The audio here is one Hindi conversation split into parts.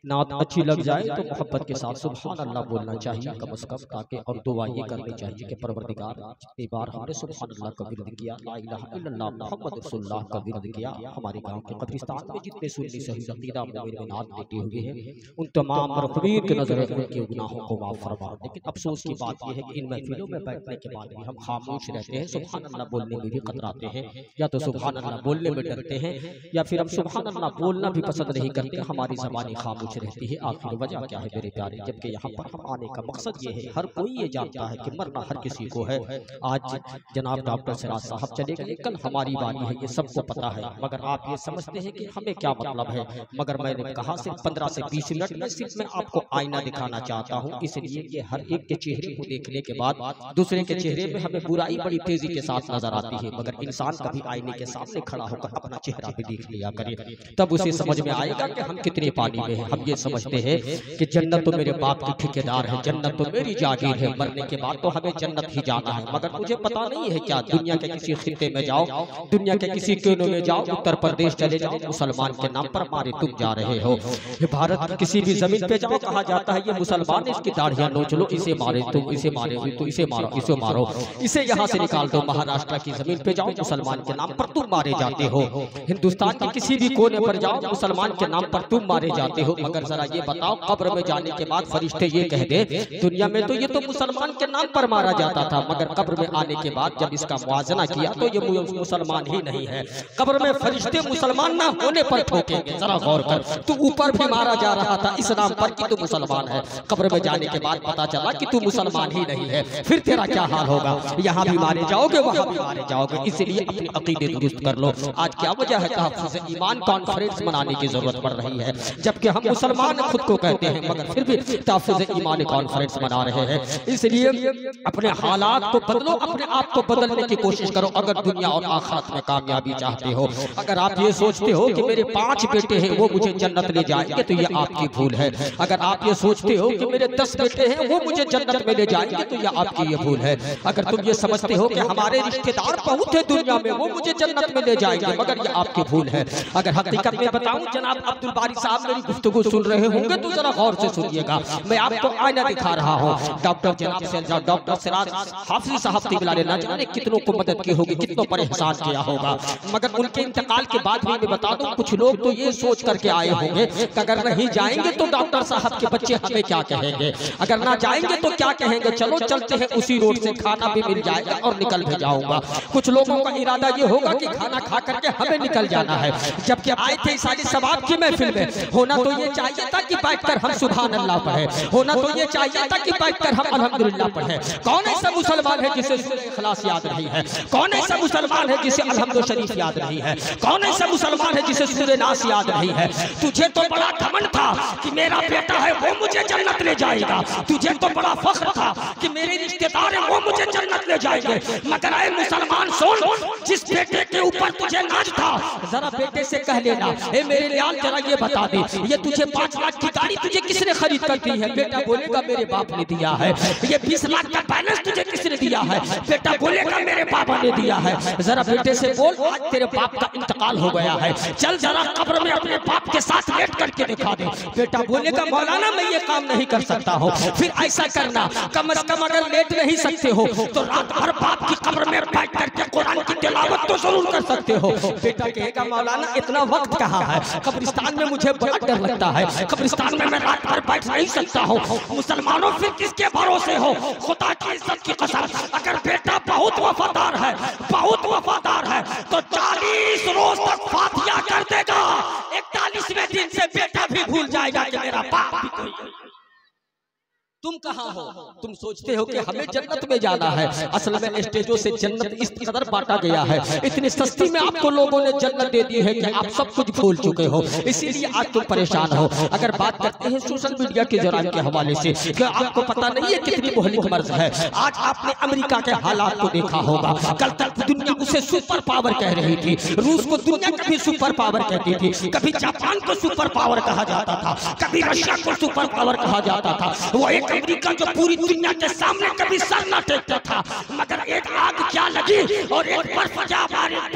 नात अच्छी लग जाए तो मोहब्बत के साथ सुभान अल्लाह बोलना चाहिए कम से कम, ताकि और दुआ ये करनी चाहिए कि परवरदिगार जितनी बार हमने सुभान अल्लाह का विर्द किया, ला इलाहा इल्लल्लाह मुहम्मद रसूलुल्लाह का विर्द किया, हमारे गांव के कब्रिस्तान में जितने सुन्नी सही अकीदा मोमिन नात लेते हुए हैं उन तमाम मरहूमीन के नजर उनके गुनाहों को माफ फरमा। लेकिन अफसोस की बात यह है कि इन महफिलों में बैठने के बाद भी हम खामोश रहते हैं, सुभान अल्लाह बोलने में भी कतराते हैं, या तो सुभान अल्लाह बोलने में डरते हैं या फिर हम सुभान अल्लाह बोलना भी पसंद नहीं करते, हमारी ज़बानी खामोश रहती है। आखिर वजह क्या है मेरे प्यारे? जबकि यहाँ पर हम आने का मकसद ये है, हर कोई ये जानता है कि मरना हर किसी को है। आज जनाब डॉक्टर सिराज साहब चले गए, कल हमारी बारी है, ये सबको पता है, मगर आप ये समझते हैं कि हमें क्या मतलब है। मगर मैंने कहा सिर्फ 15 से 20 मिनट में सिर्फ मैं आपको आईना दिखाना चाहता हूँ, इसलिए कि हर एक के चेहरे को देखने के बाद दूसरे के चेहरे में हमें बुराई बड़ी तेजी के साथ नजर आती है, मगर इंसान कभी आईने के सामने खड़ा होकर अपना चेहरा भी देख लिया करे, तब उसे समझ में आएगा कि हम कितने पानी में हैं। हम ये समझते हैं कि जन्नत तो मेरे बाप की ठेकेदार है, जन्नत तो मेरी जागीर है, मरने के बाद तो हमें जन्नत ही जाना है। मगर मुझे पता नहीं है क्या दुनिया के किसी खित्ते में जाओ, दुनिया के किसी कोने में जाओ, उत्तर प्रदेश चले जाओ, मुसलमान के नाम पर मारे तुम जा रहे हो। भारत की किसी भी जमीन पे जाओ, कहा जाता है ये मुसलमान, इसकी दाढ़ियां नोच लो, इसे मारे तुम, इसे मारे तो इसे मारो, इसे मारो, इसे यहाँ से निकाल दो। महाराष्ट्र की जमीन पे जाओ, मुसलमान के नाम पर तुम मारे जाते हो। हिंदुस्तान के किसी भी कोने पर जाओ, मुसलमान के नाम पर तुम मारे जाते हो। मगर जरा ये बताओ, कब्र में जाने के बाद फरिश्ते ये कह दे दुनिया में तो ये तो मुसलमान के नाम पर मारा जाता था, मगर कब्र में आने के बाद जब इसका मुआजना किया तो ये मुसलमान ही नहीं है। कब्र में फरिश्ते मुसलमान ना होने पर ठोकेंगे। जरा गौर कर, तू ऊपर भी मारा जा रहा था इस नाम पर कि तू मुसलमान है, कब्र में जाने के बाद पता चला कि तू मुसलमान ही नहीं है, फिर तेरा क्या हाल होगा? यहाँ भी मारे जाओगे, वहाँ भी मारे जाओगे। इसलिए अपनी अकीदे दुरुस्त कर लो। आज क्या वजह है तहफ्फुज़ ईमान कॉन्फ्रेंस मनाने की जरूरत पड़ रही है, जबकि हम मुसलमान खुद को कहते हैं, मगर फिर भी तहफ्फुज़ ईमान कॉन्फ्रेंस मना रहे हैं। इसलिए अपने हालात को बदलो, अपने आप को बदलने की कोशिश करो अगर दुनिया और आखिरत में कामयाबी चाहते हो। अगर आप ये सोचते हो कि मेरे 5 बेटे हैं वो मुझे जन्नत ले जाएंगे, तो ये आपकी भूल है। अगर आप ये सोचते हो कि मेरे 10 बेटे हैं वो मुझे जन्नत में ले जाएंगे, तो ये आपकी ये भूल है। अगर तुम ये समझते हो कि हमारे रिश्तेदार बहुत है दुनिया में वो मुझे जन्नत में ले जाएंगे, मगर ये आपकी भूल है। अगर हकीकत में बताऊं, जनाब अब्दुल बारी साहब मेरी गुफ्तगू सुन रहे होंगे तो जरा गौर से सुनिएगा। मैं आपको आईना दिखा रहा हूं। डॉक्टर सिराज हाफिज़ साहब की बिलाले ना जाने कितनों को मदद की होगी, कितनों पर एहसान किया होगा। मगर उनके इंतकाल के बाद भी मैं बता दूं, कुछ लोग तो ये सोच करके आए होंगे कि अगर नहीं जाएंगे तो डॉक्टर साहब के बच्चे हमें क्या कहेंगे, अगर ना जाएंगे तो क्या कहेंगे। चलो चलते हैं उसी रोड से, खाना भी मिल जाएगा और निकल भी जाऊंगा। कुछ लोगों का इरादा ये होगा कि खाना खा करके हमें निकल जाना है, जबकि आए थे सारी सवाब की महफिल में। होना तो ये चाहिए था कि बैठकर हम सुभान अल्लाह पढ़े, होना तो ये चाहिए था कि बैठकर हम अल्हम्दुलिल्लाह पढ़े। कौन ऐसा मुसलमान है जिसे सूरह इखलास याद नहीं है? कौन ऐसा मुसलमान है जिसे अलहम्दु शरीफ याद नहीं है? कौन ऐसा मुसलमान है जिसे सूरह नास याद नहीं है? तुझे तो बड़ा घमंड था कि मेरा बेटा है वो मुझे जन्नत ले जाएगा, तुझे तो बड़ा फख्र था कि मेरे रिश्तेदार हैं वो मुझे जन्नत ले जाएंगे। मगर आए मुसलमान सुन, जिस बेटे के ऊपर तुझे नाज था, जरा बेटे से कह लेना, ए मेरे लाल जरा ये बता दे, ये तुझे 5 लाख की गाड़ी तुझे किसने खरीद कर दी है? बेटा बोलेगा मेरे बाप ने दिया है। ये 20 लाख का बैलेंस तुझे किसने दिया है? बेटा बोलेगा मेरे पापा ने दिया है। जरा बेटे से बोल, आज तेरे बाप का इंतकाल हो गया है, चल जरा कब्र में अपने बाप के साथ लेट करके दिखा दे। बेटा बोलेगा मौलाना मैं ये काम नहीं कर सकता हूँ। फिर ऐसा करना, कम से कम अगर लेट नहीं सकते हो तो रात भर बाप की कब्र में बैठ करके कुरान की तिलावत तो जरूर कर सकते हो। बेटा कहेगा मौलाना इतना वक्त कहाँ है, कब्रिस्तान में मुझे बड़ा डर लगता है, कब्रिस्तान में मैं रात भर बैठ नहीं सकता हूँ। मुसलमानों फिर किसके भरोसे हो? खुदा की इज्जत की कसम, अगर बेटा बहुत वफादार है, बहुत वफादार है तो 40 रोज तक फातिहा कर देगा, 41वें दिन से बेटा भी भूल जाएगा कि मेरा बाप भी कोई है। तुम कहाँ हो? तुम सोचते हो कि हमें जन्नत में जाना है, असल में स्टेजों से जन्नत इस कदर बांटा गया है, इतनी सस्ती में आपको लोगों ने जन्नत दे दी है कि आप सब कुछ भूल चुके हो, इसीलिए आज तुम परेशान हो। अगर बात करते हैं सोशल मीडिया के जराइम के हवाले से, क्या आपको पता नहीं है कितनी मुहलिक मर्ज है? आज आपने अमेरिका के हालात को देखा होगा, कल तक दुनिया उसे सुपर पावर कह रही थी, रूस को दुनिया कभी सुपर पावर कहती थी, कभी जापान को सुपर पावर कहा जाता था, कभी रशिया को सुपर पावर कहा जाता था। वो एक अमेरिका जो पूरी दुनिया के सामने कभी सर न टेकता था, मगर एक आग क्या लगी और एक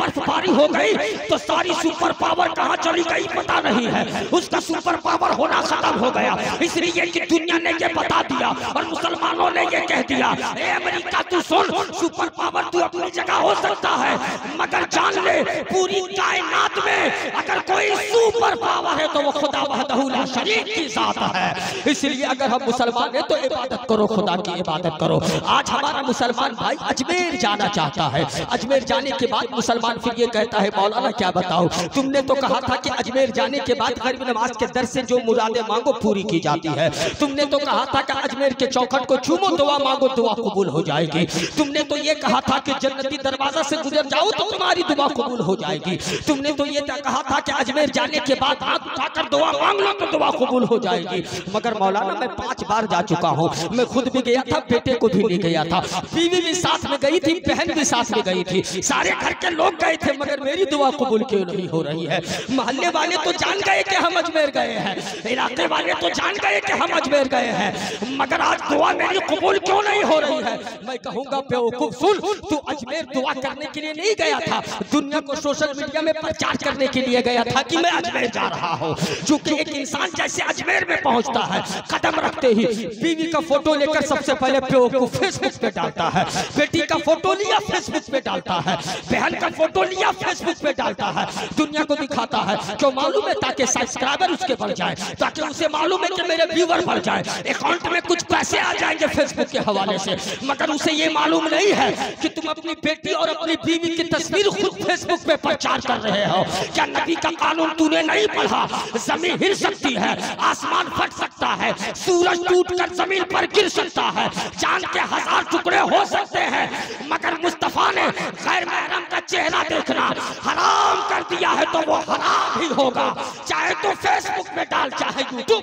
बर्फबारी हो गई तो सारी सुपर पावर कहाँ चली गई पता नहीं है, उसका सुपर पावर होना खत्म हो गया। इसलिए कि दुनिया ने ये बता दिया और मुसलमानों ने ये कह दिया, ए अमेरिका तू सुन, सुपर पावर तू अपनी जगह हो सकता है, मगर जान ले पूरी कायनात में अगर कोई सुपर पावर है तो वो खुदा वहदहू ला शरीक की जात है। इसलिए अगर हम मुसलमान हैं तो इबादत करो, खुदा की इबादत करो। आज हमारा मुसलमान भाई अजमेर जाना चाहता है, अजमेर जाने के बाद मुसलमान फिर ये कहता है मौलाना क्या बताओ, तुमने तो कहा था कि अजमेर जाने के बाद गरीब नवाज के दर से जो मुरादें मांगो पूरी की जाती है, तुमने तो कहा था कि अजमेर के चौखट को चूमो दुआ मांगो दुआ कबूल हो जाएगी, तुमने तो ये कहा था कि जन्नती दरवाजा से गुजर जाओ तो तुम्हारी दुआ कबूल हो जाएगी, तुमने तो ये कहा था कि अजमेर जाने के बाद हाथ उठाकर दुआ मांग लो तो दुआ कबूल हो जाएगी। मगर मौलाना मैं 5 बार जा चुका हूँ, मैं खुद भी गया था, बेटे को भी ले गया था, बीवी भी साथ में गई थी, बहन भी साथ में गई थी, सारे घर के लोग गए थे, मगर मेरी दुआ कबूल क्यों नहीं हो रही है? मोहल्ले वाले तो जान गए कि हम अजमेर गए हैं, इलाके वाले तो जान गए कि हम अजमेर गए हैं, मगर आज दुआ मेरी कबूल क्यों नहीं हो रही है? मैं कहूंगा बेवकूफ सुन, तू अजमेर दुआ करने के लिए नहीं गया था, दुनिया को सोशल मीडिया में प्रचार करने के लिए गया था कि मैं अजमेर जा रहा हूँ। चूंकि एक इंसान जैसे अजमेर में पहुंचता है, कदम रखते ही बीवी का फोटो लेकर सबसे पहले बेवकूफ फेसबुक पे डालता है, बेटी का फोटो लिया फेसबुक पे डालता है, बहन का फोटो लिया फेसबुक पे डालता है, दुनिया को दिखाता है, क्यों मालूम है? ताकि सब्सक्राइबर उसके बढ़ जाए, ताकि उसे मालूम है कि मेरे व्यूअर बढ़ जाए, अकाउंट में कुछ पैसे आ जाएंगे फेसबुक के हवाले से। मगर उसे ये मालूम नहीं है कि तुम अपनी बेटी और अपनी बीवी की तस्वीर खुद फेसबुक पे प्रचार कर रहे हो। क्या नबी का कानून तूने नहीं पढ़ा? जमीन हिल सकती है, आसमान फट सकता है, सूरज टूटकर जमीन पर गिर सकता है, चांद के 1000 टुकड़े हो सकते हैं, मगर मुस्तफा ने गैर महरम का चेहरा देखना हराम कर दिया है तो वो हराम ही होगा, चाहे तो फेसबुक पे डाल, चाहे यूट्यूब,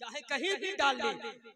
चाहे कहीं भी डाल दे।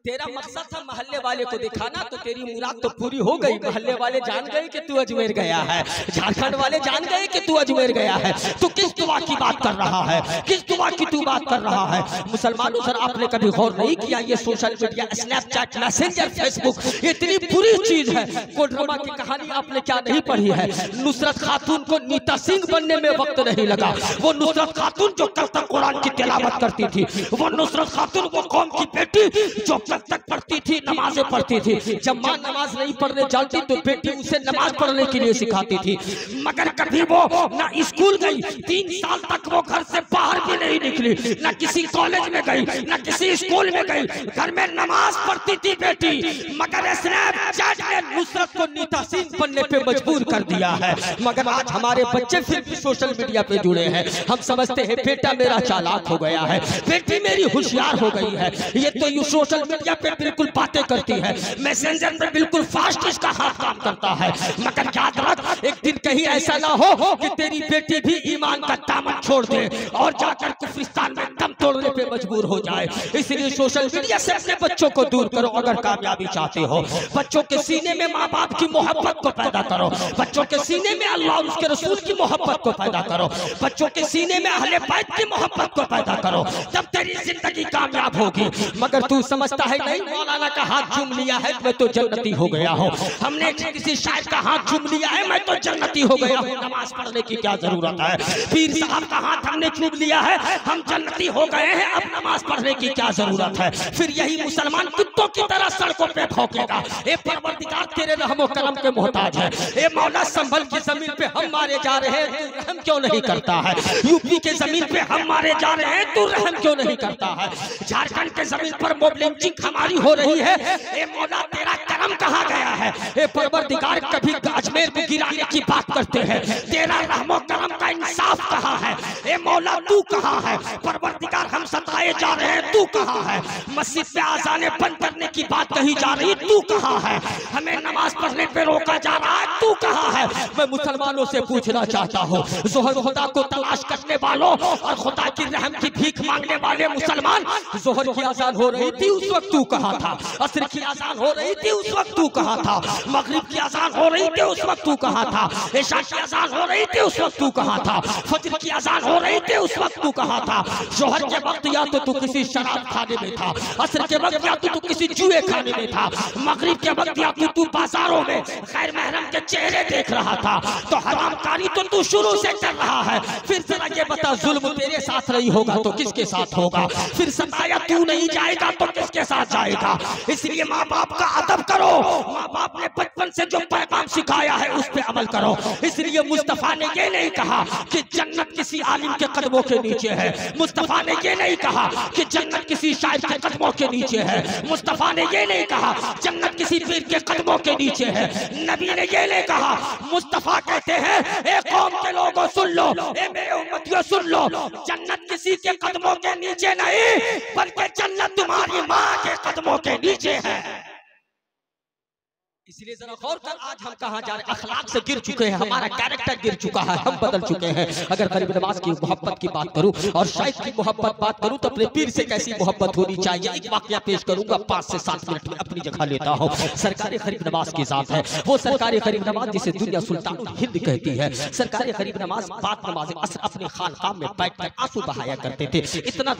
तेरा मकसद था मोहल्ले वाले को दिखाना, तो तेरी मुराद तो पूरी हो गई। मोहल्ले वाले जान गए कि तू अजमेर गया है, झारखंड वाले जान गए कि तू अजमेर गया है। तू किस दुआ की बात कर रहा है? किस दुआ की तू बात कर रहा है? मुसलमानों सर आपने कभी गौर नहीं किया, ये social media, Snapchat, messenger, Facebook इतनी बुरी चीज है। कोडरमा की कहानी आपने क्या नहीं पढ़ी है? नुसरत खातून को नीता सिंह बनने में वक्त नहीं लगा। वो नुसरत खातून जो कल तक कुरान की तिलावत करती थी, वो नुसरत खातून वो कौम की बेटी जो कल तक पढ़ती थी, नमाजें पढ़ती थी। जब माँ नमाज नहीं पढ़ने जाती तो बेटी उसे नमाज पढ़ने के लिए सिखाती थी, मगर कभी वो ना स्कूल गई, 3 साल तक वो घर से बाहर भी नहीं निकली, ना किसी कॉलेज में गई, ना किसी स्कूल में गई, घर में नमाज पढ़ती थी बेटी। मगर स्नैपचैट ने नुसरत को नीता सिंह बनने पे मजबूर कर दिया है। मगर आज हमारे बच्चे फिर भी सोशल मीडिया पे जुड़े हैं। हम समझते हैं बेटा मेरा चालाक हो गया है, बेटी मेरी होशियार हो गई है, ये तो यू सोशल मीडिया पे बिल्कुल बातें करती है, मैसेंजर पे बिल्कुल फास्ट इसका हाथ काम करता है। मगर याद रख, एक दिन कहीं ऐसा ना हो कि तेरी बेटी भी ईमान का दामन छोड़ दे और जाकर कुफरिस्तान में दम तोड़ने पे मजबूर हो जाए। इसलिए सोशल मीडिया से अपने बच्चों को दूर करो। अगर कामयाबी चाहते हो, बच्चों के सीने में माँ बाप की मोहब्बत को पैदा करो, बच्चों के सीने में अल्लाह और उसके रसूल की मोहब्बत को पैदा करो, बच्चों के सीने में अहले बैत की मोहब्बत को पैदा करो, तब तेरी जिंदगी कामयाब होगी। मगर तू समझता है नहीं, मौलाना का हाथ चूम लिया है मैं तो जन्नती हो गया हूँ, हमने किसी शायर का हाथ चूम लिया है मैं तो जन्नती हो गया हूँ, नमाज पढ़ने की क्या जरूरत है? पीर साहब का हाथ हमने चूम लिया है, हम जन्नती हो गए हैं, अब नमाज पढ़ने की क्या जरूरत है? फिर यही मुसलमान कुत्तों की तरह सड़कों पे भौंकेगा। ए परवरदिगार तेरे रहमो करम के मोहताज है, ए मौला संभल की जमीन पे हम मारे जा रहे हैं, तू रहम क्यों नहीं करता है? यूपी के जमीन पे हम मारे जा रहे हैं, तू रहम क्यों नहीं करता है? झारखंड के जमीन पर मोब लिंचिंग हमारी हो रही है, ए मौला तेरा करम कहाँ गया है? ए परवरदिगार कभी अजमेर को गिराने की बात करते हैं, तेरा रहमो करम का इंसाफ कहाँ है? ए मौला तू कहाँ है? परवरदिगार हम सताए जा रहे हैं, तू कहाँ है? मस्जिद में आजाने बंद करने की बात कही जा रही, तू कहाँ है? हमें नमाज पढ़ने पे रोका जा रहा है, तू कहाँ है? मैं मुसलमानों से पूछना चाहता हूँ, जोहर खुदा को तलाश करने वालों और खुदा की रहम की भीख मांगने वाले मुसलमान, जोहर की आजान हो रही थी उस वक्त तू कहाँ था? असर की आजान हो रही थी उस वक्त तू कहाँ था? मगरिब की आजान हो रही थी उस वक्त तू कहाँ था? इशा की आजान हो रही थी उस वक्त तू कहाँ था? फजर की आजान हो रही थी उस वक्त तू कहाँ था? जोहर के वक्त या तो तू किसी शराब खाने में था, असर के वक्त या तो तू किसी जुए खाने में था, मगरिब के वक्त या तो तू बाजारों में गैर महरम के चेहरे देख रहा था। तो हरामकारी तो तू शुरू से कर रहा है। फिर जरा ये बता, जुल्म तेरे साथ नहीं होगा तो किसके साथ होगा? फिर सताया तू नहीं जाएगा तो किसके साथ जाएगा? इसलिए माँ बाप का अदब करो। माँ बाप ने बचपन से जो पैगाम सिखाया है उस पे अमल करो। इसलिए मुस्तफा ने ये नहीं कहा कि जन्नत किसी आलिम के कदमों के नीचे है। मुस्तफा ने ये नहीं कहा कि जन्नत किसी शायर के कदमों के नीचे है। मुस्तफा ने ये नहीं कहा जन्नत किसी पीर के कदमों के नीचे है। नबी ने ये नहीं कहा। मुस्तफा कहते हैं, ए कौम के लोगों सुन लो, ए मेरे उम्मतियों सुन लो, जन्नत किसी के कदमों के नीचे नहीं, बल्कि जन्नत तुम्हारी माँ के कदमों के नीचे है। इसलिए जरा गौर कर, आज हम कहाँ जा रहे हैं? अखलाक से गिर चुके हैं, हमारा कैरेक्टर गिर चुका है, हम बदल चुके हैं। अगर गरीब नवाज की मोहब्बत की बात करूं और शायद की मोहब्बत बात करूं तो अपने पीर से कैसी मोहब्बत होनी चाहिए, एक वाकया पेश करूंगा, 5 से 7 मिनट में अपनी जगह लेता हूं। सरकारी गरीब नवाज की जात है, वो सरकारी गरीब नवाज जिसे दुनिया सुल्तान हिंद कहती है। सरकारी गरीब नवाज बात नमाज असर अपने खानकाह में बैठकर आंसू बहाया करते थे। इतना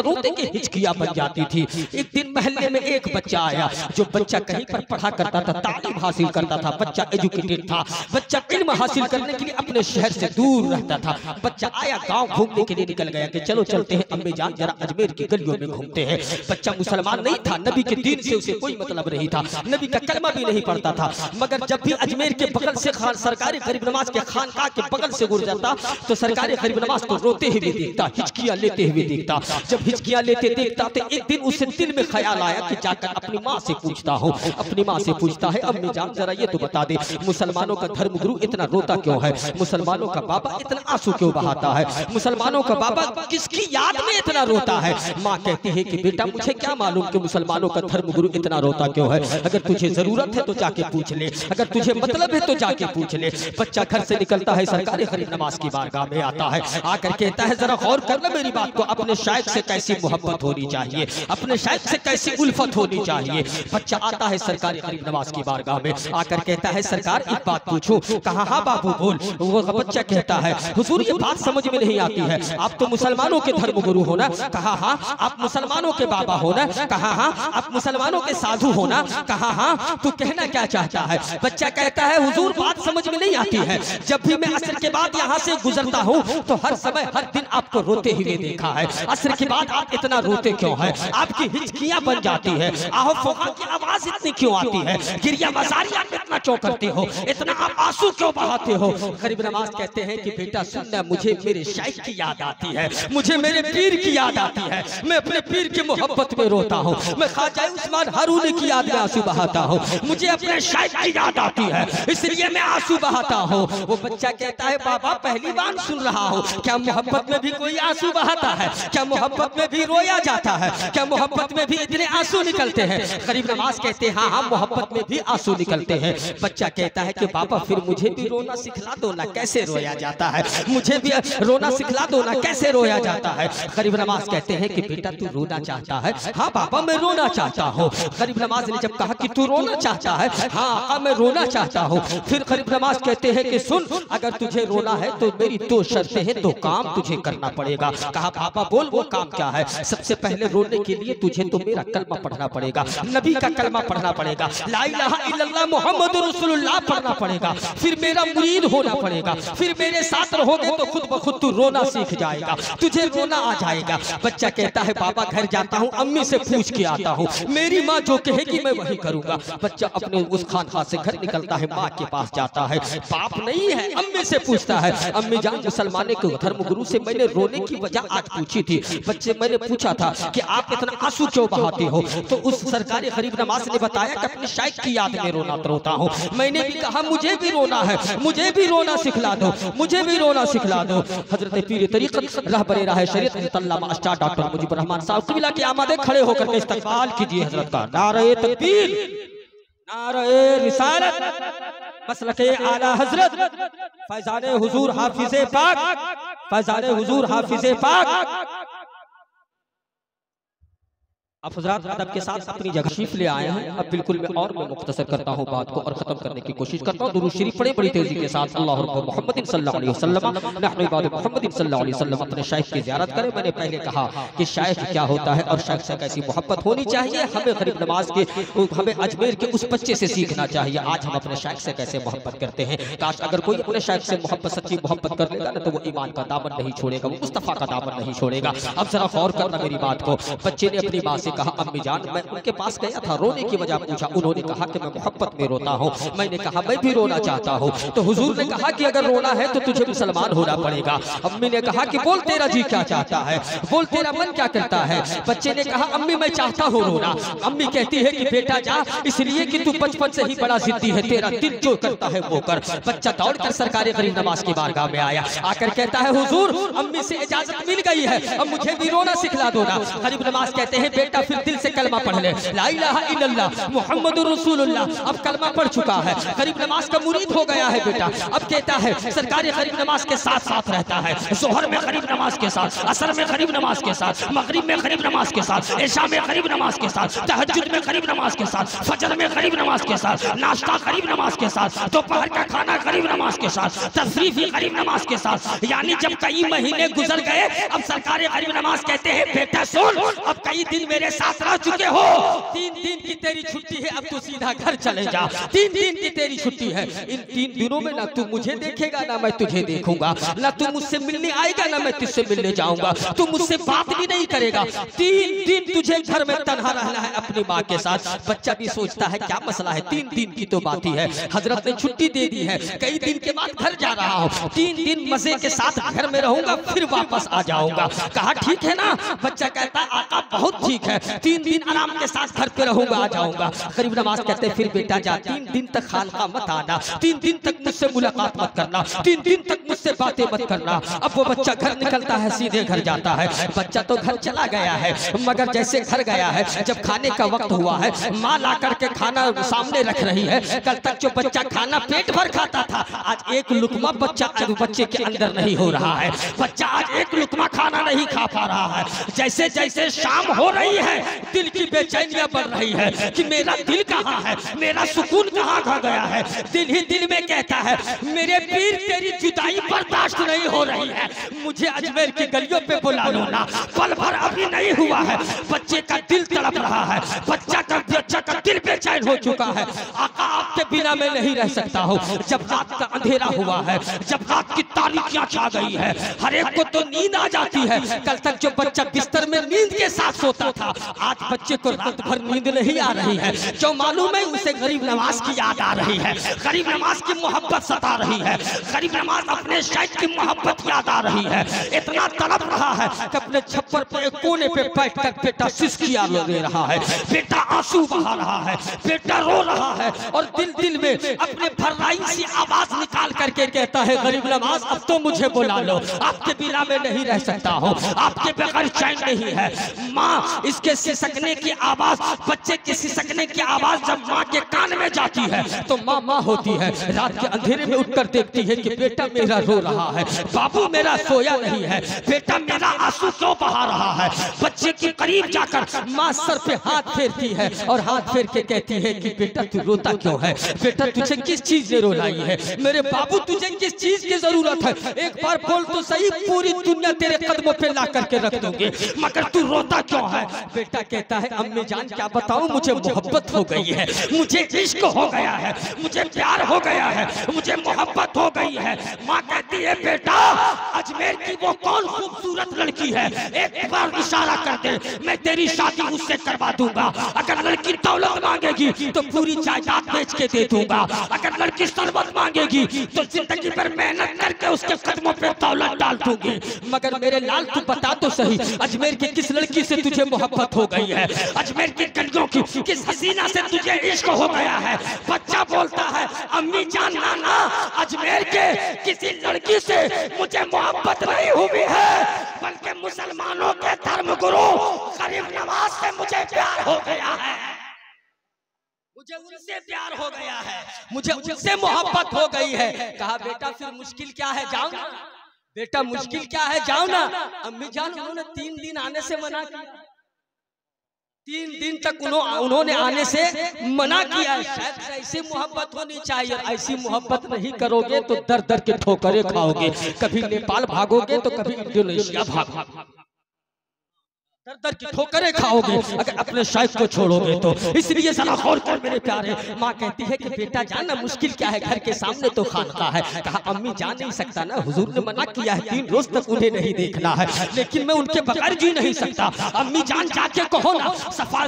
रोते कि हिचकियां बन जाती थी। एक दिन मोहल्ले में एक बच्चा आया, जो बच्चा कहीं पर पढ़ा करता था, तालीम हासिल करता था, बच्चा एजुकेटेड था, बच्चा इल्म हासिल करने के लिए अपने शहर से दूर रहता था। बच्चा आया, गांव घूमने के लिए निकल गया कि चलो चलते हैं अम्मी जान जरा अजमेर की गलियों में घूमते हैं। बच्चा मुसलमान नहीं था, नबी के दीन से उसे कोई मतलब नहीं था, नबी का कलमा भी नहीं पढ़ता था। मगर जब भी अजमेर के बगल से सरकारी गरीब नवाज के खानकाह के बगल से गुजरता तो सरकारी गरीब नवाज को रोते हुए देखता, हिचकियां लेते हुए देखता। जब हिचकियां लेते देखता तो एक दिन उसे दिल में ख्याल आया कि जाकर अपनी माँ से पूछता हूँ। अपनी माँ से पूछता है, अम्मी जान जरा ये तो बता दे, मुसलमानों का धर्म गुरु इतना रोता क्यों है? मुसलमानों का बाबा इतना आंसू क्यों बहाता है? मुसलमानों का बाबा किसकी याद में इतना रोता है? माँ कहती है कि बेटा मुझे क्या मालूम कि मुसलमानों का धर्म गुरु इतना रोता क्यों है। अगर तुझे जरूरत है तो जाके पूछ ले, अगर तुझे मतलब है तो जाके पूछ ले। बच्चा घर से निकलता है, सरकारी गरीब नवाज की बारगाह में आता है, आकर कहता है जरा गौर करना मेरी बात को, अपने शायख से कैसी मोहब्बत होनी चाहिए, अपने शायख से कैसी उल्फत होनी चाहिए। बच्चा आता है सरकारी गरीब नवाज की बारगाह में, आकर कहता है सरकार एक बात पूछूं? कहा हाँ बाबू बोल। वो बच्चा कहता है, हुजूर ये बात समझ में नहीं आती है, आप तो मुसलमानों के धर्म गुरु हो ना? कहा हाँ। आप मुसलमानों के बाबा हो ना? कहा हाँ। आप मुसलमानों के साधु हो ना? कहा हाँ। तू कहना क्या चाहता है? बच्चा कहता है हुजूर बात समझ में नहीं आती है, जब भी मैं असर के बाद यहाँ से गुजरता हूँ तो हर समय हर दिन आपको रोते हुए देखा है। असर के बाद आप इतना रोते क्यों है? आपकी हिचकियां बन जाती है, आहो फौका की आवाज इतनी क्यों आती है, गिरिया बाजारी आप इतना क्यों करते हो, इतना आप आंसू क्यों बहाते हो? गरीब नवाज कहते हैं कि बेटा सुनना, मुझे मेरे शाइख की याद आती है, मुझे मेरे पीर की याद आती है, मैं अपने पीर की मोहब्बत में रोता हूँ, मैं ख्वाजा उस्मान हारूनी की याद में आंसू बहाता हूँ, मुझे अपने शाइख की याद आती है, इसलिए मैं आंसू बहाता हूँ। वो बच्चा कहता है बाबा पहली बार सुन रहा हूँ, क्या मोहब्बत में भी कोई आंसू बहाता है? क्या मोहब्बत में भी रोया जाता है? क्या मोहब्बत में भी इतने आंसू निकलते हैं? गरीब नवाज कहते हैं हाँ मोहब्बत में भी आंसू निकलते हैं। बच्चा कहता है कि बाबा फिर मुझे भी रोना सिखला दो ना, कैसे रोया जाता है, मुझे भी रोना सिखला दो ना, कैसे रोया जाता है? गरीब नवाज कहते हैं कि बेटा तू रोना चाहता है? हाँ बाबा मैं रोना चाहता हूँ। गरीब नवाज ने जब कहा कि तू रोना चाहता है? हाँ मैं रोना चाहता हूँ। फिर गरीब नवाज कहते हैं कि सुन, अगर तुझे रोना है तो मेरी 2 शर्तें हैं, 2 काम तुझे करना पड़ेगा। कहा बाबा बोल वो काम क्या है? सबसे पहले रोने के लिए तुझे तो मेरा कलमा पढ़ना पड़ेगा, नबी का कलमा पढ़ना पड़ेगा, ला इलाहा इल्लल्लाह मुहम्मद रसूलुल्लाह पढ़ना पड़ेगा, फिर मेरा मुरीद होना पड़ेगा, फिर मेरे साथ रहोगे तो खुद ब खुद तू रोना सीख जाएगा, तुझे रोना आ जाएगा। बच्चा कहता है बाबा घर जाता हूँ, अम्मी से पूछ के आता हूँ, मेरी माँ जो कहेगी मैं वही करूंगा। बच्चा अपने उस खानकाह से घर निकलता है, माँ के पास जाता है, बाप नहीं है, अम्मी से पूछता है, अम्मी जान मुसलमाने के धर्म गुरु से मैंने रोने की वजह आज पूछी थी। बच्चे मैंने पूछा था कि आप इतना आंसू क्यों बहाते हो? तो उस सरकारी गरीब नवाज ने बताया कि अपने शाइख की याद में रोता हूँ। मैंने भी कहा मुझे भी रोना है, मुझे भी रोना सिखला दो, मुझे भी रोना सिखला दो। हजरत पीर तरीक़त रहबरे राह शरीयत अल्लामा मास्टर डॉक्टर मुजीबुर रहमान साहब क़िबला के आमदे खड़े होकर के इस्तक़बाल कीजिए हजरत का। नारे तकबीर, नारे रिसालत, मसलके आला हजरत फैज़ाने हुजूर हाफिज़े पाक, फैज़ाने हुजूर हाफिज़े पाक। आप हज़रात अदब के साथ अपनी जगह तशरीफ ले आए हैं। अब बिल्कुल मैं मुख्तसर करता हूँ बात को और ख़त्म करने की कोशिश करता हूँ। दुरूद शरीफ पढ़े बड़ी तेज़ी के साथ। अल्लाह मुहम्मद सल्लल्लाहु अलैहि वसल्लम नहनु इबाद मुहम्मद सल्लल्लाहु अलैहि वसल्लम अपने शाइख की ज़ियारत करें। मैंने पहले कहा कि शाइख क्या होता है और शाइख से कैसी मोहब्बत होनी चाहिए। हमें गरीब नवाज के, हमें अजमेर के उस बच्चे से सीखना चाहिए। आज हम अपने शाइख से कैसे मोहब्बत करते हैं। काश अगर कोई अपने शाइख से मोहब्बत, सच्ची मोहब्बत कर लेगा ना तो वो ईमान का दामन नहीं छोड़ेगा, वो मुस्तफ़ा का दामन नहीं छोड़ेगा। अब जरा गौर करना मेरी बात को। बच्चे ने अपनी माँ से कहा, अम्मी जान, मैं उनके पास गया था, रोने की वजह पूछा। उन्होंने कहा कि मैं मोहब्बत में रोता हूँ। मैंने कहा मैं भी रोना चाहता हूँ। तो हुजूर ने कहा कि अगर रोना है तो तुझे मुसलमान होना पड़ेगा। अम्मी ने कहा कि बोल तेरा जी क्या चाहता है, बोल तेरा मन क्या करता है। बच्चे ने कहा अम्मी मैं चाहता हूँ रोना। अम्मी कहती है कि बेटा जा, इसलिए कि तू बचपन से ही बड़ा जिद्दी है, तेरा दिल जो करता है वो कर। बच्चा दौड़कर सरकारी गरीब नवाज की बारगाह में आया, आकर कहता है हुजूर अम्मी से इजाजत मिल गई है, अब मुझे भी रोना सिखला दो ना। गरीब नवाज कहते हैं बेटा फिर दिल से कलमा पढ़ ले, ला इलाहा इल्लल्लाह मुहम्मदुर रसूलुल्लाह। अब कलमा पढ़ चुका है, गरीब नमाज का मुरीद हो गया है बेटा। अब कहता है सरकारी गरीब नमाज के साथ साथ रहता है, जोहर में गरीब नमाज के साथ, असर में गरीब नमाज के साथ, मगरिब में गरीब नमाज के साथ, इशा में गरीब नमाज के साथ, तहज्जुद में गरीब नमाज के साथ, फजर में गरीब नमाज के साथ, नाश्ता गरीब नमाज के साथ, दोपहर का खाना गरीब नमाज के साथ, तफरीह भी गरीब नमाज के साथ। यानी जब कई महीने गुजर गए, अब सरकारी गरीब नमाज कहते हैं बेटा सुन, अब कई दिन मेरे साथ रह चुके हो, 3 दिन की तेरी छुट्टी है, अब तू सीधा घर चले जा। 3 दिन की तेरी छुट्टी है, इन 3 दिनों में ना तू मुझे देखेगा ना मैं तुझे देखूंगा, ना तू मुझसे मिलने आएगा ना मैं तुझसे मिलने जाऊंगा, तू मुझसे बात भी नहीं करेगा। 3 दिन तुझे घर में तन्हा रहना है अपनी माँ के साथ। बच्चा भी सोचता है क्या मसला है, 3 दिन की तो बात ही है, हजरत ने छुट्टी दे दी है, कई दिन के बाद घर जा रहा हूँ, 3 दिन मजे के साथ घर में रहूंगा फिर वापस आ जाऊंगा। कहा ठीक है ना। बच्चा कहता है आका बहुत ठीक है, 3 दिन आराम के साथ घर पे रहूंगा, आ जाऊंगा। गरीब नवाज कहते हैं फिर बेटा जा, 3 दिन तक खानका मत आना, 3 दिन तक मुझसे मुलाकात मत करना, 3 दिन तक मुझसे बातें मत करना। अब वो बच्चा घर निकलता है, सीधे घर जाता है। बच्चा तो घर चला गया है, मगर जैसे घर गया है, जब खाने का वक्त हुआ है, माँ ला करके खाना सामने रख रही है। कल तक जो बच्चा खाना पेट भर खाता था, आज एक लुकमा बच्चे के अंदर नहीं हो रहा है। बच्चा आज एक लुकमा खाना नहीं खा पा रहा है। जैसे जैसे शाम हो रही है, दिल की बेचैनियां बढ़ रही है कि मेरा दिल कहाँ है, मेरा सुकून कहाँ खा गया है। दिल ही दिल में कहता है मेरे पीर तेरी जुदाई बर्दाश्त नहीं हो रही है, मुझे अजमेर की गलियों पे बुला लो ना। पल भर अभी नहीं हुआ है, बच्चे का दिल तड़प रहा है, बच्चा का दिल बेचैन हो चुका है। आका आपके बिना मैं नहीं रह सकता हूँ। जब रात का अंधेरा हुआ है, जब रात की तारीकियां छा गई है, हर एक को तो नींद आ जाती है। कल तक जो बच्चा बिस्तर में नींद के साथ सोता था, आज बच्चे को रात भर नींद नहीं आ रही है। जो मालूम है उसे गरीब नवाज की याद आ रही है, गरीब नवाज की मोहब्बत सता रही है, गरीब नवाज अपने शाइख की मोहब्बत याद आ रही है। इतना तड़प रहा है कि अपने छप्पर पे एक कोने पे बैठकर बेटा सिसकियां ले रहा है, बेटा आंसू बहा रहा है, बेटा रो रहा है और दिल दिल में अपने भर्राई सी आवाज निकाल करके कहता है गरीब नवाज अब तो मुझे बुला लो, आपके बिना मैं नहीं रह सकता हूँ, आपके बगैर चैन नहीं है। माँ इसके सिसकने की आवाज, बच्चे के सिसकने की आवाज जब माँ के कान में जाती है तो माँ माँ होती है। रात के अंधेरे में उठकर देखती है कि बेटा मेरा रो रहा है, बाबू मेरा सोया नहीं है, बेटा मेरा आंसू क्यों बहा रहा है। बच्चे के करीब जाकर माँ सर पे हाथ फेरती है और हाथ फेर के कहती है कि बेटा तू रोता क्यों है, बेटा तुझे किस चीज ने रुलाई है, मेरे बाबू तुझे किस चीज की जरूरत है, एक बार बोल तो सही, पूरी दुनिया तेरे कदमों पे ला करके रख दूंगी, मगर तू रोता क्यों है। बेटा कहता है अम्मी जान क्या बताऊं, मुझे मोहब्बत हो गई है, मुझे इश्क हो गया है, मुझे प्यार हो गया है, मुझे मोहब्बत हो गई है। माँ कहती है बेटा अजमेर की वो कौन खूबसूरत लड़की है, एक बार इशारा कर दे, मैं तेरी शादी उससे करवा दूंगा। अगर लड़की दौलत मांगेगी तो पूरी जायदाद बेच के दे दूंगा, अगर लड़की सरबत मांगेगी तो जिंदगी भर मेहनत करके उसके कदमों पे दौलत डाल दूंगी। मगर मेरे लाल तू बता तो सही, अजमेर की किस लड़की से तुझे मोहब्बत हो गई है, अजमेर की गलियों की किस हसीना से तुझे इश्क हो गया है। बच्चा बोलता है अम्मी जान नाना अजमेर के किसी लड़की से मुझे मोहब्बत नहीं हुई है, बल्कि मुसलमानों के धर्म गुरु गरीब नवाज से मुझे प्यार हो गया है, मुझे उनसे प्यार हो गया है, मुझे उनसे मोहब्बत हो गई है। कहा बेटा फिर मुश्किल क्या है, जाओ ना बेटा, मुश्किल क्या है, जाओ ना। अम्मी जान उन्होंने 3 दिन आने से मना किया, 3 दिन तक उन्होंने आने से मना किया। शायद ऐसी मोहब्बत होनी चाहिए। ऐसी मोहब्बत नहीं करोगे तो दर दर के ठोकरें खाओगे। कभी नेपाल भागोगे तो कभी इंडोनेशिया भागोगे, दर दर की ठोकरें खाओगे अगर अपने शाइख को छोड़ोगे तो। इसलिए जरा गौर कर मेरे प्यारे। माँ कहती है कि बेटा जान ना मुश्किल क्या है, घर के सामने तो खानका है। कहा अम्मी जा नहीं सकता ना, हुजूर ने मना किया है 3 रोज तक उन्हें नहीं देखना है, लेकिन मैं उनके बगैर जी नहीं सकता। अम्मी जान जाके कहो ना,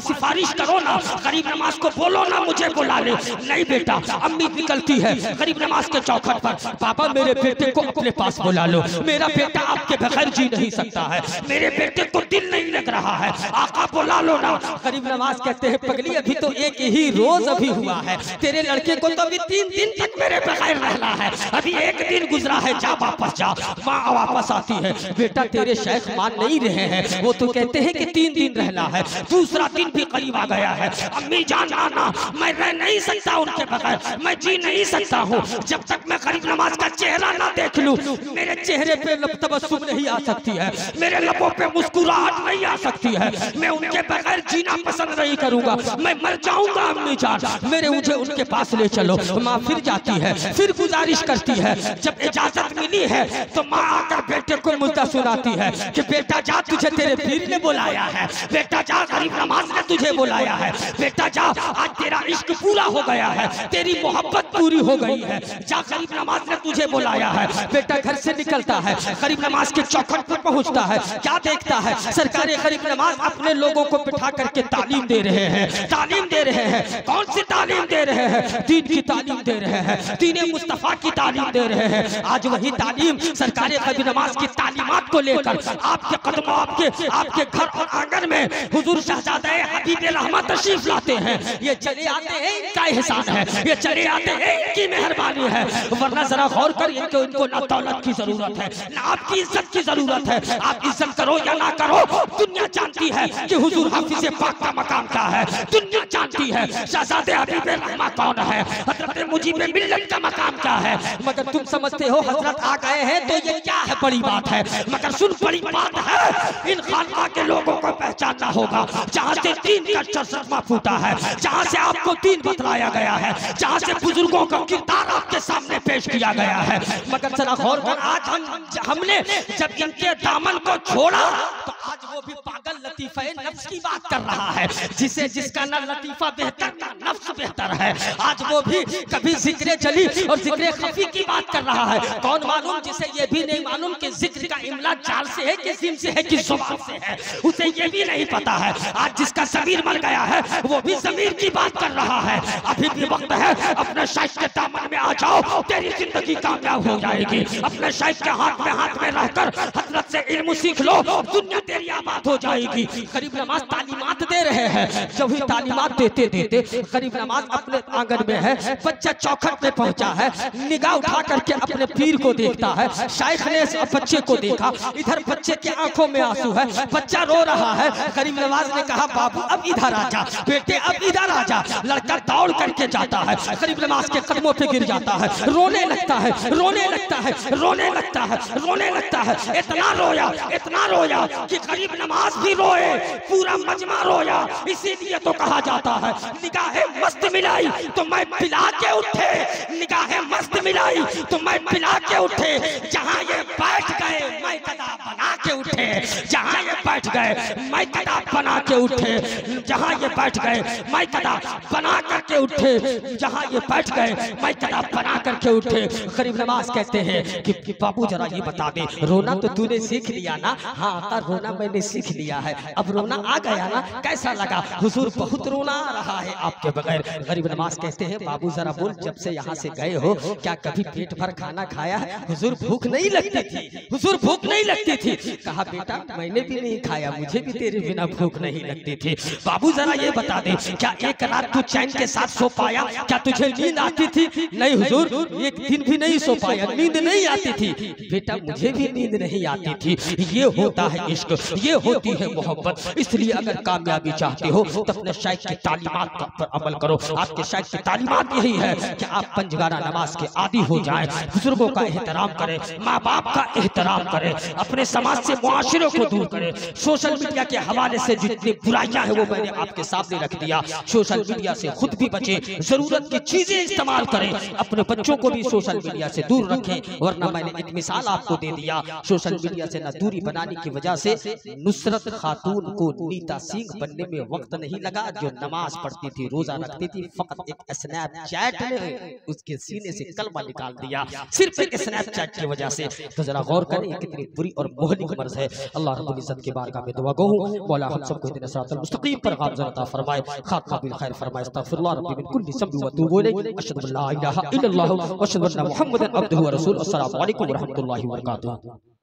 सिफारिश करो ना, गरीब नवाज को बोलो ना मुझे बुला ले। नहीं बेटा, अम्मी निकलती है गरीब नवाज के चौखट पर, पापा मेरे बेटे को अपने पास बुला लो, मेरा बेटा आपके बगैर जी नहीं सकता है, मेरे बेटे को दिल नहीं रहा है, आका बुला लो ना। गरीब नवाज कहते हैं पगली अभी तो एक ही रोज अभी हुआ है, तेरे लड़के को तो अभी 3 दिन तक मेरे बगैर रहना है, अभी 1 दिन गुजरा है, जा वापस जा। माँ वापस आती है, बेटा तेरे शेख मान नहीं रहे हैं, वो तो कहते हैं कि 3 दिन रहना है। दूसरा दिन भी करीब आ गया है। अम्मी जान आना, मैं रह नहीं सकता उनके बगैर, मैं जी नहीं सकता हूँ जब तक मैं गरीब नवाज का चेहरा ना देख लूं। मेरे चेहरे पे तबस्सुम नहीं आ सकती है, मेरे लबों पे मुस्कुराहट नहीं आ सकती है, मैं उनके बगैर जीना पसंद नहीं करूंगा, मैं मर जाऊंगा। अम्मी जान मुझे उनके पास ले चलो। माँ फिर जाती है, फिर गुजारिश करती है। जब इजाजत मिली है तो माँ आकर बेटे को मुद्दा सुनाती है कि बेटा जा, तुझे तेरे पीर ने बुलाया है, बेटा जा, गरीब नवाज ने तुझे बुलाया है, बेटा जा, आज तेरा इश्क पूरा हो गया है, तेरी मोहब्बत पूरी हो गई है, जा, गरीब नवाज ने तुझे बुलाया है। बेटा घर से निकलता है, गरीब नवाज के चौखट पर पहुंचता है, क्या देखता है, सरकारी गरीब नवाज अपने लोगों को बिठा करके तालीम दे रहे हैं, तालीम दे रहे हैं। कौन सी तालीम दे रहे हैं? दीन की तालीम दे रहे हैं, दीन मुस्तफा की तालीम दे रहे हैं। आज वही तालीम सरकारी गरीब नवाज की तालीमात को लेकर आपके कदमों, आपके घर और आंगन में हुजूर शहजादा हबीब रहमत तशरीफ लाते हैं। ये चले आते हैं, इनका एहसान है, ये चले आते हैं, इनकी मेहरबानी है। वरना जरा गौर कर, इनको ना दौलत की जरूरत है, ना आपकी इज्जत की जरूरत है। आप इज्जत करो या ना करो, दुनिया जानती है कि हुजूर हाफिज़ पाक का मकाम क्या है, दुनिया जानती है शहजादे हबीब रहमत कौन है, हजरत मुजीब मिल्लत का मकाम क्या है। मगर तुम समझते हो हजरत आ गए हैं तो ये क्या है, बड़ी बात है। मगर सुन, बड़ी बात है, इन खानका के लोगों को पहचानना होगा जहाँ से दीन का चरचरमा फूटा है, जहाँ से आपको दीन बतलाया गया है, जहाँ से बुजुर्गों का किरदार आपके सामने पेश किया गया है। मगर जरा गौर कर, आज हमने जब इनके दामन को छोड़ा तो आज वो भी पागल लतीफे नफ्स की बात कर रहा है, जिसका ना लतीफा बेहतर ना नफ्स बेहतर है। आज वो भी कभी जिक्र जली और जिक्र खफी की बात कर रहा है। कौन मालूम, जिसे ये भी नहीं मालूम कि जिक्र का इमला चाल से है कि जिम से है कि जुबान से है, उसे ये भी नहीं पता है। आज जिसका ज़मीर मर गया है वो भी ज़मीर की बात कर रहा है। अभी भी वक्त है, अपने शाइख के दामन में आ जाओ, तेरी जिंदगी कामयाब हो जाएगी। अपने शाइख के हाथ में रहकर हजरत से इल्म सीख लो, दुनिया तेरी आबाद हो जाएगी। गरीब नवाज तालीमात दे रहे हैं, जब ही तालीमात देते गरीब नवाज अपने आंगन में है, बच्चा चौखट में पहुंचा है, निगाह उठा करके अपने पीर को देखता है। शाइख ने बच्चे को देखा, इधर बच्चे की आंखों में आंसू है, बच्चा रो रहा है। गरीब नवाज ने कहा बाबू अब इधर आ जा, बेटे अब इधर आ जा। लड़का दौड़ करके जाता है, गरीब नवाज के कदमों पे गिर जाता है, रोने लगता है, रोने लगता है, रोने लगता है, रोने लगता है। इतना रोया कि गरीब नवाज भी रोए, पूरा मजमा रोया। इसीलिए तो कहा जाता है निगाहें मस्त मिलाई तो मैं पिला के उठे, निगाहें मस्त मिलाई तो मैं पिला के उठे। जहाँ ये बैठ गए मैं कदा बना के उठे, जहाँ ये बैठ गए मैं कदा बना के उठे, जहाँ ये बैठ गए मैं कदा बना करके उठे, जहाँ ये बैठ गए मैं कदा बना करके उठे। गरीब नवाज कहते हैं कि बाबू जरा ये बता दे, रोना तो तूने सीख लिया ना? हाँ रोना मैंने सीख लिया है, अब रोना आ गया ना, कैसा लगा? हुजूर बहुत रोना आ रहा है आपके बगैर। गरीब नवाज कहते हैं बाबू जरा बोल, जब से यहाँ से गए हो क्या कभी पेट भर खाना खाया है? हुजूर भूख नहीं लगती थी, हुजूर भूख नहीं लगती थी। कहा बेटा मैंने भी नहीं खाया, मुझे भी तेरे बिना भूख नहीं लगती थी। बाबू जरा ये बता दे, क्या एक रात तू चैन के साथ सो पाया? क्या तुझे नींद आती थी? नहीं हुजूर, एक दिन भी नहीं सो पाया, नींद नहीं आती थी। बेटा मुझे भी नींद नहीं आती थी। ये होता है इश्क, ये होती है मोहब्बत। इसलिए अगर कामयाबी चाहते हो तो अपने शाइख की तालीमात पर अमल करो। आपके शाइख की तालीमात यही है कि आप पंजगाना नमाज के आदी हो जाएं, बुजुर्गों का एहतराम करें, माँ बाप का एहतराम करें, अपने समाज से मुआशरे को दूर करें। सोशल मीडिया के हवाले से जितनी बुराइयां हैं वो मैंने आपके सामने रख दिया। सोशल मीडिया से खुद भी बचें, जरूरत की चीजें इस्तेमाल करें, अपने बच्चों को भी सोशल मीडिया से दूर रखें। वरना मैंने एक मिसाल आपको दे दिया, सोशल मीडिया से न दूरी बनाने की वजह से नुसरत खातून को नीता सिंह बनने में वक्त नहीं लगा। जो नमाज पढ़ती थी, रोजा रखती थी, फकत एक स्नैपचैट ने उसके सीने से कलमा निकाल दिया, सिर्फ एक स्नैपचैट की वजह से। तो जरा गौर करें कितनी बुरी और मोहलिक मर्ज है। अल्लाह रब्बुल इज्जत की बारगाह में दुआ गो हूं, मौला हम सबको इतने सिरातल मुस्तकीम पर गामज़न अता फरमाए, खात्मा बिल खैर फरमाए। अस्तगफिरुल्लाह रब्बी मिन कुल्ली ज़ंबि व अतूबु इलैहि, अशहदु अल्ला इलाहा इल्लल्लाह व अशहदु अन्ना मुहम्मदन अब्दुहु व रसूलुहु। अस्सलामु अलैकुम व रहमतुल्लाहि व बरकातुहू।